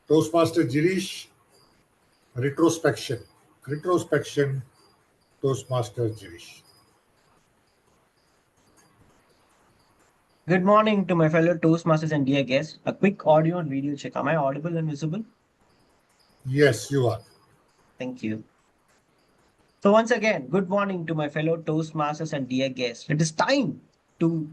Toastmaster Jirish, Retrospection. Retrospection, Toastmaster Jirish. Good morning to my fellow Toastmasters and dear guests. A quick audio and video check. Am I audible and visible? Yes, you are. Thank you. So once again, good morning to my fellow Toastmasters and dear guests. It is time to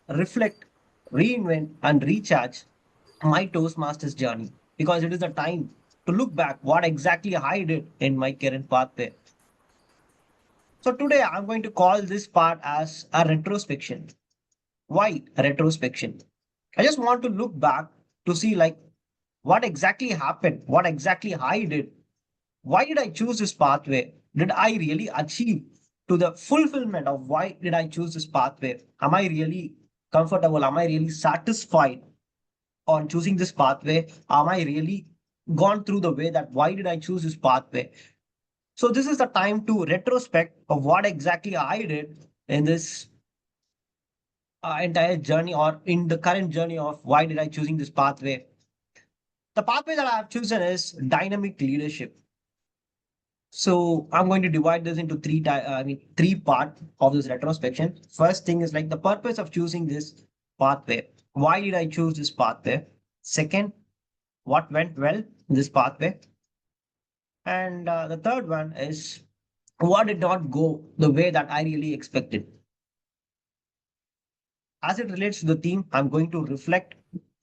reflect, reinvent, and recharge my Toastmasters journey because it is a time to look back what exactly I did in my current pathway. So today I'm going to call this part as a retrospection. Why retrospection? I just want to look back to see what exactly happened, what exactly I did. Why did I choose this pathway? Did I really achieve to the fulfillment of why did I choose this pathway? Am I really comfortable? Am I really satisfied on choosing this pathway? Am I really gone through the way that why did I choose this pathway? So this is the time to retrospect of what exactly I did in this entire journey or in the current journey of why did I choosing this pathway. The pathway that I have chosen is dynamic leadership. So I'm going to divide this into three part of this retrospection. First thing is like the purpose of choosing this pathway. Why did I choose this pathway? Second, what went well in this pathway? And the third one is what did not go the way that I really expected. As it relates to the theme, I'm going to reflect,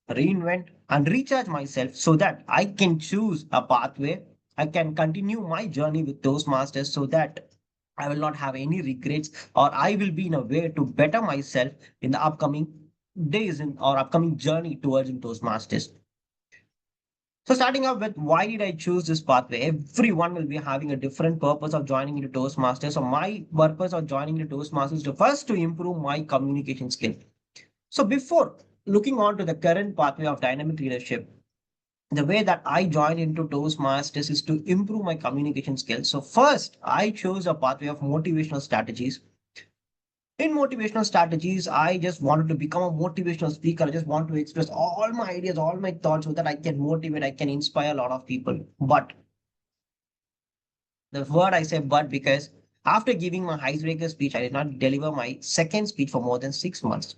reinvent, and recharge myself so that I can choose a pathway. I can continue my journey with Toastmasters so that I will not have any regrets or I will be in a way to better myself in the upcoming days in or upcoming journey towards in Toastmasters. So starting up with why did I choose this pathway? Everyone will be having a different purpose of joining into Toastmasters. So my purpose of joining into Toastmasters is to first to improve my communication skill. So before looking on to the current pathway of dynamic leadership, the way that I joined into Toastmasters is to improve my communication skills. So first, I chose a pathway of motivational strategies. In motivational strategies, I just wanted to become a motivational speaker. I just want to express all my ideas, all my thoughts so that I can motivate, I can inspire a lot of people. But the word I say but because after giving my icebreaker speech, I did not deliver my second speech for more than 6 months.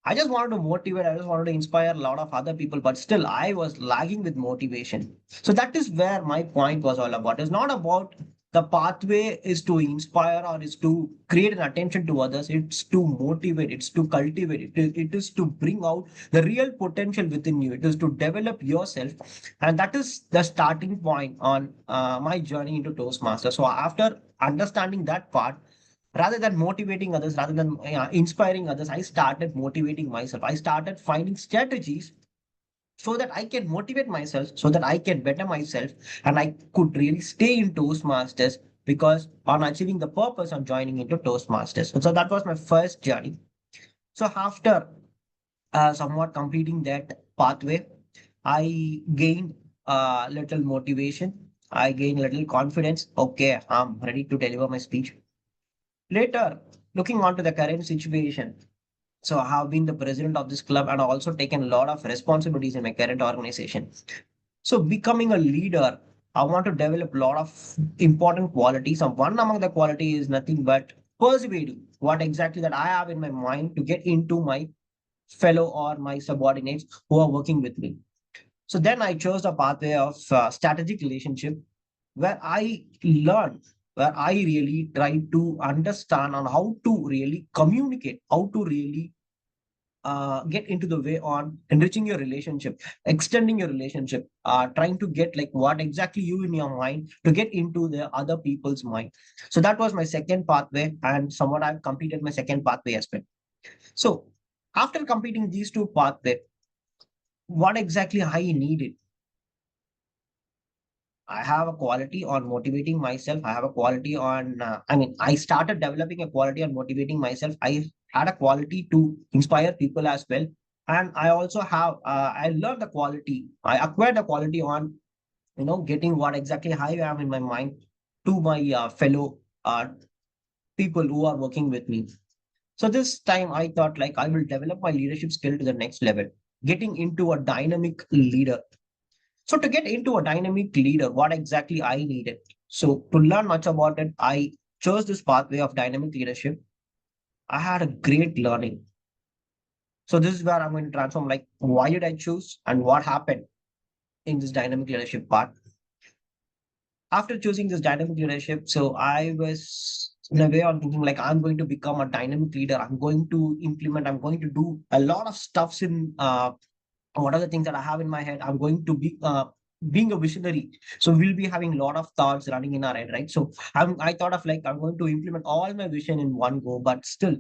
I just wanted to motivate, I just wanted to inspire a lot of other people, but still I was lagging with motivation. So that is where my point was all about. It's not about the pathway is to inspire or is to create an attention to others. It's to motivate, it's to cultivate, it is to bring out the real potential within you. It is to develop yourself. And that is the starting point on my journey into Toastmaster. So after understanding that part, rather than motivating others, rather than inspiring others, I started motivating myself. I started finding strategies so that I can motivate myself, so that I can better myself, and I could really stay in Toastmasters because on achieving the purpose of joining into Toastmasters. And so that was my first journey. So after somewhat completing that pathway, I gained a little motivation. I gained a little confidence. Okay, I'm ready to deliver my speech. Later, looking on to the current situation, so I have been the president of this club and also taken a lot of responsibilities in my current organization. So becoming a leader, I want to develop a lot of important qualities. And one among the quality is nothing but persevering. What exactly that I have in my mind to get into my fellow or my subordinates who are working with me. So then I chose the pathway of strategic relationship where I learned, where I really try to understand on how to really communicate, how to really get into the way on enriching your relationship, extending your relationship, trying to get like what exactly you in your mind to get into the other people's mind. So that was my second pathway, and somewhat I've completed my second pathway as well. So after completing these two pathways, what exactly I needed? I have a quality on motivating myself. I have a quality on, I started developing a quality on motivating myself. I had a quality to inspire people as well. And I also have, I learned the quality, I acquired the quality on, getting what exactly I am in my mind to my fellow people who are working with me. So this time I thought like I will develop my leadership skill to the next level. getting into a dynamic leader. So to get into a dynamic leader, what exactly I needed. So to learn much about it, I chose this pathway of dynamic leadership. I had a great learning. So this is where I'm going to transform like why did I choose and what happened in this dynamic leadership part. After choosing this dynamic leadership, so I was in a way on thinking like I'm going to become a dynamic leader. I'm going to implement, I'm going to do a lot of stuffs in what are the things that I have in my head. I'm going to be being a visionary. So we'll be having a lot of thoughts running in our head, right? So I thought of like I'm going to implement all my vision in one go, but still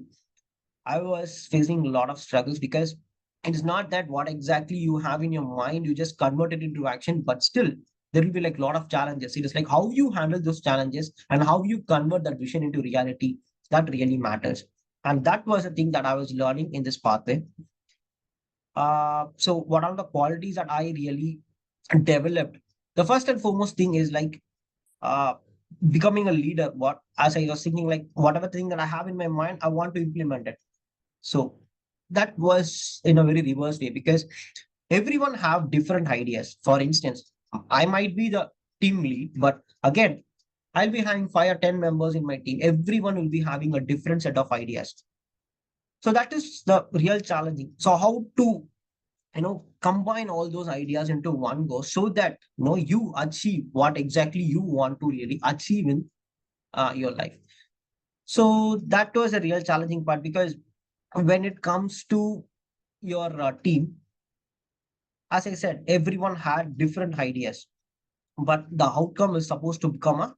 I was facing a lot of struggles because it is not that what exactly you have in your mind, you just convert it into action, but still there will be like a lot of challenges. It is like how you handle those challenges and how you convert that vision into reality that really matters. And that was the thing that I was learning in this pathway. So what are the qualities that I really developed? The first and foremost thing is like uh, becoming a leader. What as I was thinking, like whatever thing that I have in my mind, I want to implement it. So that was in a very reverse way because everyone have different ideas. For instance, I might be the team lead, but again, I'll be having 5 or 10 members in my team. Everyone will be having a different set of ideas. So that is the real challenging. So how to combine all those ideas into one go so that you achieve what exactly you want to really achieve in your life. So that was a real challenging part because when it comes to your team, as I said, everyone had different ideas, but the outcome is supposed to become a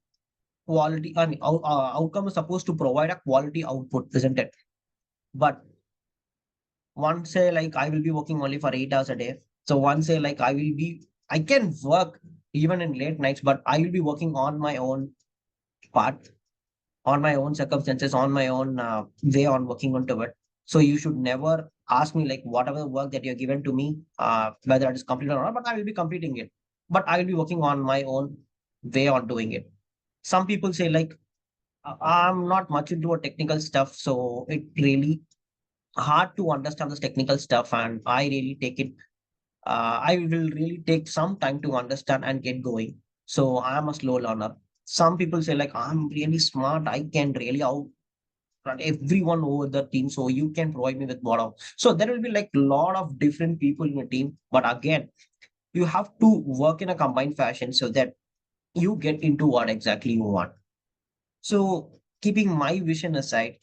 quality. I mean, outcome is supposed to provide a quality output, isn't it? But one say like I will be working only for 8 hours a day. So one say like I can work even in late nights, but I will be working on my own path, on my own circumstances, on my own way on working onto it. So you should never ask me like whatever work that you're given to me, whether it is completed or not, but I will be completing it. But I will be working on my own way on doing it. Some people say like I'm not much into a technical stuff, so it really hard to understand this technical stuff, and I really take it. I will really take some time to understand and get going. So I am a slow learner. Some people say like I'm really smart. I can really outrun everyone over the team. So you can provide me with model. So there will be like a lot of different people in a team. But again, you have to work in a combined fashion so that you get into what exactly you want. So keeping my vision aside,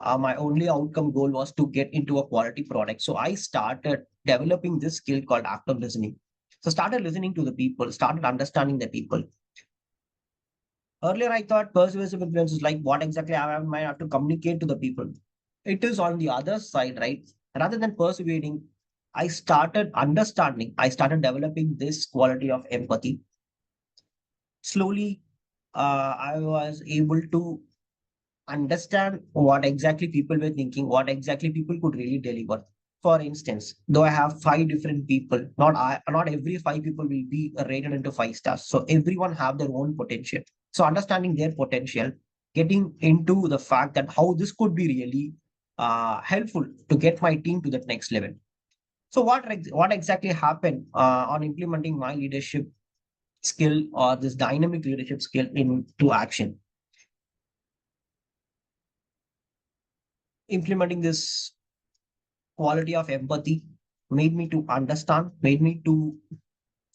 my only outcome goal was to get into a quality product. So I started developing this skill called active listening. So started listening to the people, started understanding the people. Earlier, I thought persuasive influence is like what exactly might have to communicate to the people. It is on the other side, right? Rather than persuading, I started understanding. I started developing this quality of empathy. Slowly, I was able to understand what exactly people were thinking, what exactly people could really deliver. For instance, though I have 5 different people, not every 5 people will be rated into 5 stars. So everyone have their own potential. So understanding their potential, getting into the fact that how this could be really helpful to get my team to that next level. So what exactly happened on implementing my leadership skill or this dynamic leadership skill into action? Implementing this quality of empathy made me to understand, made me to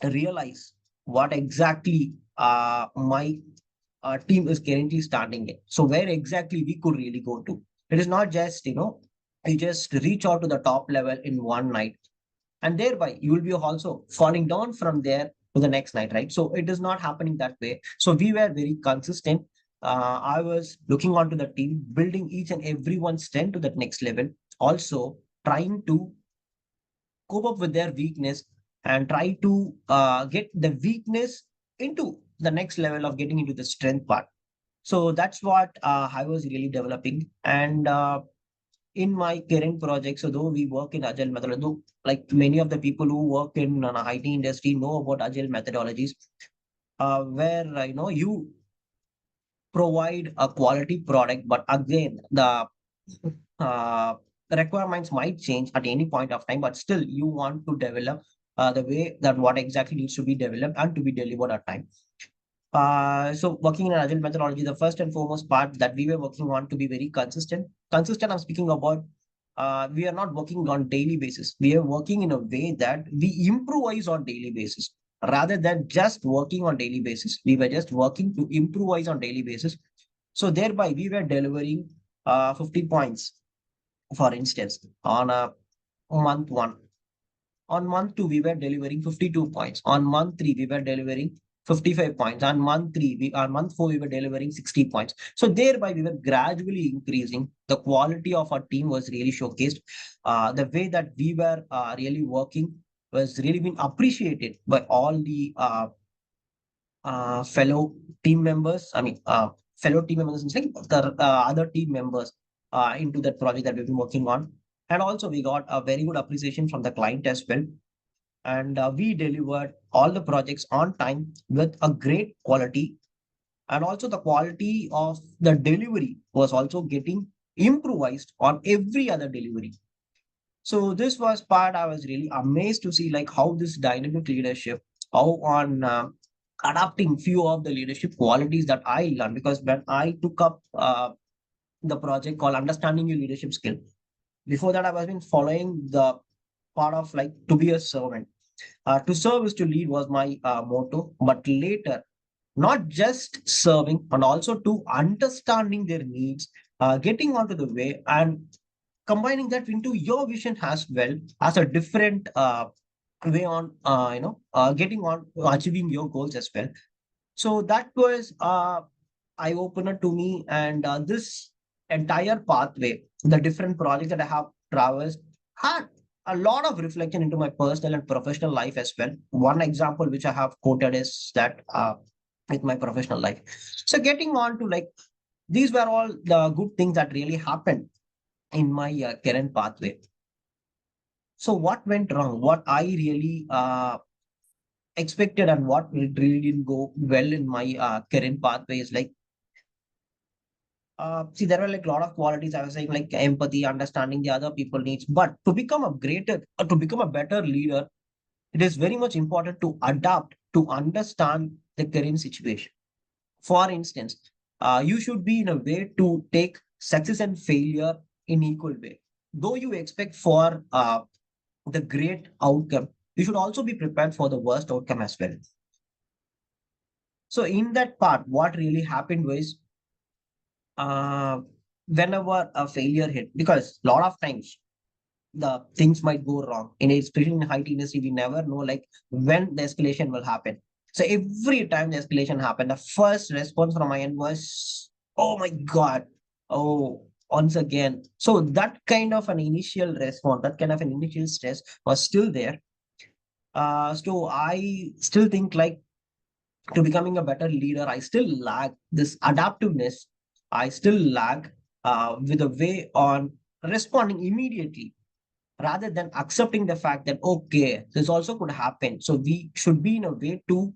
realize what exactly my team is currently standing in. So where exactly we could really go to. It is not just, you just reach out to the top level in one night and thereby you will be also falling down from there to the next night, right? So it is not happening that way. So we were very consistent. I was looking onto the team, building each and everyone's strength to that next level. Also trying to cope up with their weakness and try to get the weakness into the next level of getting into the strength part. So that's what I was really developing. And in my current project, so though we work in agile methodology, though like many of the people who work in an IT industry know about agile methodologies, where you provide a quality product, but again the uh, requirements might change at any point of time, but still you want to develop the way that what exactly needs to be developed and to be delivered at time. So working in an agile methodology, the first and foremost part that we were working on to be very consistent. Consistent, I'm speaking about we are not working on daily basis. We are working in a way that we improvise on daily basis rather than just working on daily basis. We were just working to improvise on daily basis. So thereby we were delivering 50 points, for instance, on a month one. On month two, we were delivering 52 points. On month three, we were delivering 55 points. On month four, we were delivering 60 points. So thereby, we were gradually increasing. The quality of our team was really showcased. The way that we were really working was really being appreciated by all the fellow team members. Fellow team members, like the other team members into that project that we've been working on. And also, we got a very good appreciation from the client as well, and we delivered all the projects on time with a great quality, and also the quality of the delivery was also getting improvised on every other delivery. So this was part I was really amazed to see, like how this dynamic leadership, how on adapting few of the leadership qualities that I learned, because when I took up the project called understanding your leadership skill, before that I was been following the part of like to be a servant. To serve is to lead was my motto, but later, not just serving, but also to understanding their needs, getting onto the way and combining that into your vision as well as a different way on, getting on achieving your goals as well. So that was eye opener to me, and this entire pathway, the different projects that I have traversed, had a lot of reflection into my personal and professional life as well. One example which I have quoted is that with my professional life. So getting on to like these were all the good things that really happened in my current pathway. So what went wrong? What I really expected and what really didn't go well in my current pathway is like, see, there were like a lot of qualities I was saying, like empathy, understanding the other people needs. But to become a greater, to become a better leader, it is very much important to adapt to understand the current situation. For instance, you should be in a way to take success and failure in equal way. Though you expect for the great outcome, you should also be prepared for the worst outcome as well. So in that part, what really happened was uh, whenever a failure hit, because a lot of times the things might go wrong in especially in IT industry, we never know like when the escalation will happen. So every time the escalation happened, the first response from my end was, oh my god, oh, once again. So that kind of an initial response, that kind of an initial stress was still there. So I still think like to becoming a better leader, I still lack this adaptiveness. I still lack with a way on responding immediately rather than accepting the fact that, okay, this also could happen. So we should be in a way to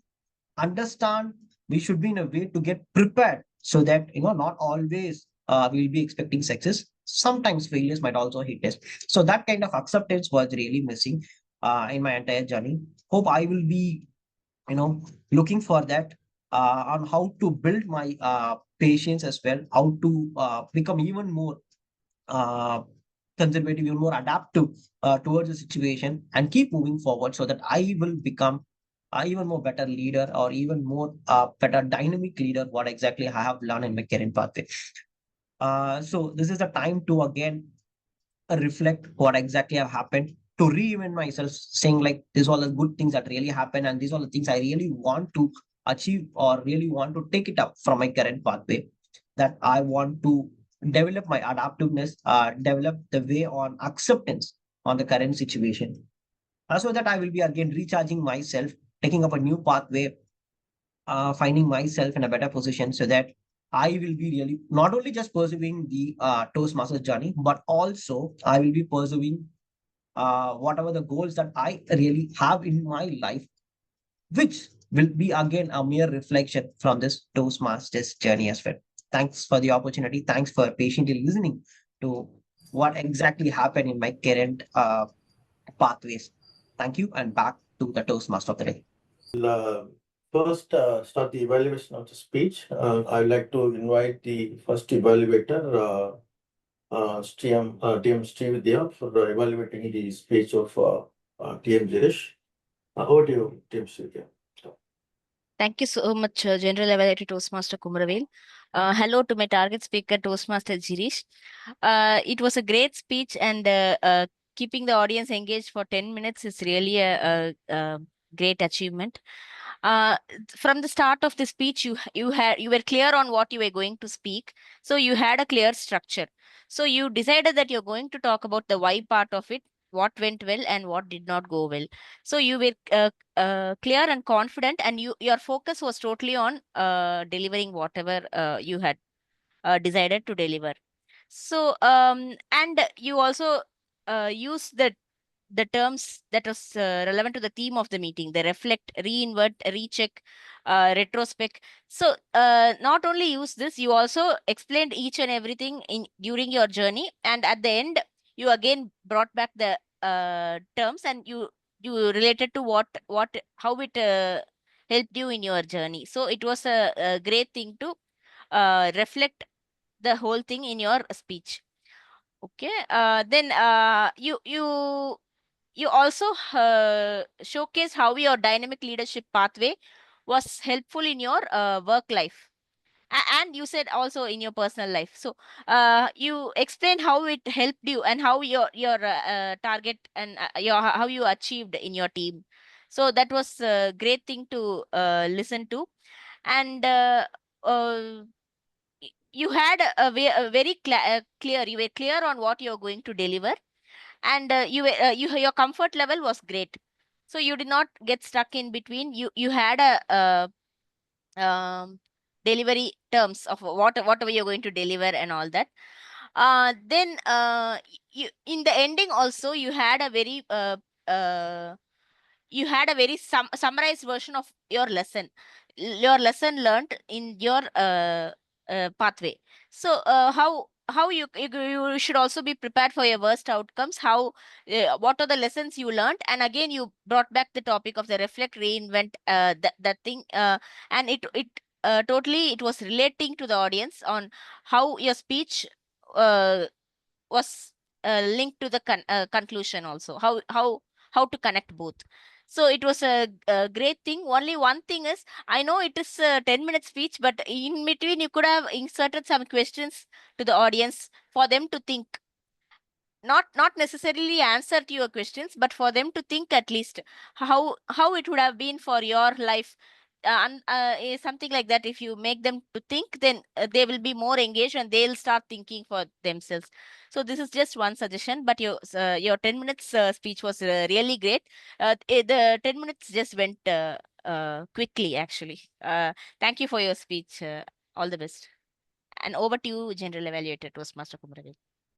understand, we should be in a way to get prepared so that, not always we'll be expecting success. Sometimes failures might also hit us. So that kind of acceptance was really missing in my entire journey. Hope I will be looking for that on how to build my patience as well, how to become even more uh, conservative, even more adaptive towards the situation and keep moving forward so that I will become even more better leader or even more better dynamic leader, what exactly I have learned in my career pathway. So this is the time to again reflect what exactly have happened, to reinvent myself, saying like these are the good things that really happen and these are the things I really want to achieve or really want to take it up from my current pathway, that I want to develop my adaptiveness, develop the way on acceptance on the current situation, so that I will be again recharging myself, taking up a new pathway, finding myself in a better position so that I will be really not only just pursuing the Toastmasters journey, but also I will be pursuing whatever the goals that I really have in my life, which will be again a mere reflection from this Toastmasters journey as well. Thanks for the opportunity. Thanks for patiently listening to what exactly happened in my current pathways. Thank you, and back to the Toastmaster of the day. First, start the evaluation of the speech. I'd like to invite the first evaluator, TM Shrividhya, for evaluating the speech of TM Jirish. Over to you, TM Shrividhya. Thank you so much, General Evaluator Toastmaster Kumaravel. Hello to my target speaker, Toastmaster Jirish. It was a great speech, and keeping the audience engaged for 10 minutes is really a great achievement. From the start of the speech, you were clear on what you were going to speak, so you had a clear structure. So you decided that you're going to talk about the why part of it, what went well and what did not go well. So you were clear and confident, and your focus was totally on delivering whatever you had decided to deliver. So and you also use the terms that was relevant to the theme of the meeting: the reflect, reinvert, recheck, retrospect. So not only use this, you also explained each and everything in during your journey, and at the end you again brought back the terms, and you related to what how it helped you in your journey. So it was a great thing to reflect the whole thing in your speech. Okay. Then you also showcase how your dynamic leadership pathway was helpful in your work life, and you said also in your personal life. So you explain how it helped you and how your target and your how you achieved in your team. So that was a great thing to listen to. And uh, you had a very clear, you were clear on what you're going to deliver, and your comfort level was great. So you did not get stuck in between. You had um, delivery terms of whatever you're going to deliver and all that. Then you in the ending also you had a very summarized version of your lesson learned in your pathway. So how you should also be prepared for your worst outcomes, how what are the lessons you learned, and again you brought back the topic of the reflect, reinvent, that thing, and it totally it was relating to the audience on how your speech uh, was linked to the conclusion also, how to connect both. So it was a great thing. Only one thing is, I know it is a 10-minute speech, but in between you could have inserted some questions to the audience for them to think, not necessarily answer to your questions, but for them to think at least how it would have been for your life. Something like that. If you make them to think, then they will be more engaged and they'll start thinking for themselves. So this is just one suggestion, but your 10 minutes speech was really great. The 10 minutes just went quickly, actually. Thank you for your speech. All the best. And over to you, General Evaluator Toastmaster Kumaravel.